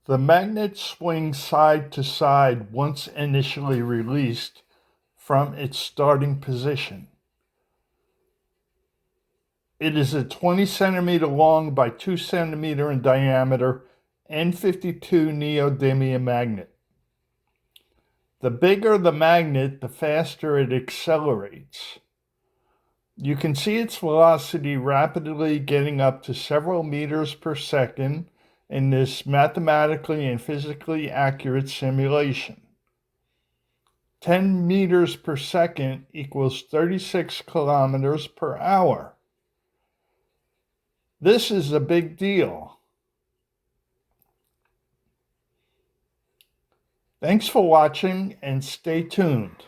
The magnet swings side to side once initially released from its starting position. It is a 20 centimeter long by 2 centimeter in diameter N52 neodymium magnet. The bigger the magnet, the faster it accelerates. You can see its velocity rapidly getting up to several meters per second in this mathematically and physically accurate simulation. 10 meters per second equals 36 kilometers per hour. This is a big deal. Thanks for watching and stay tuned.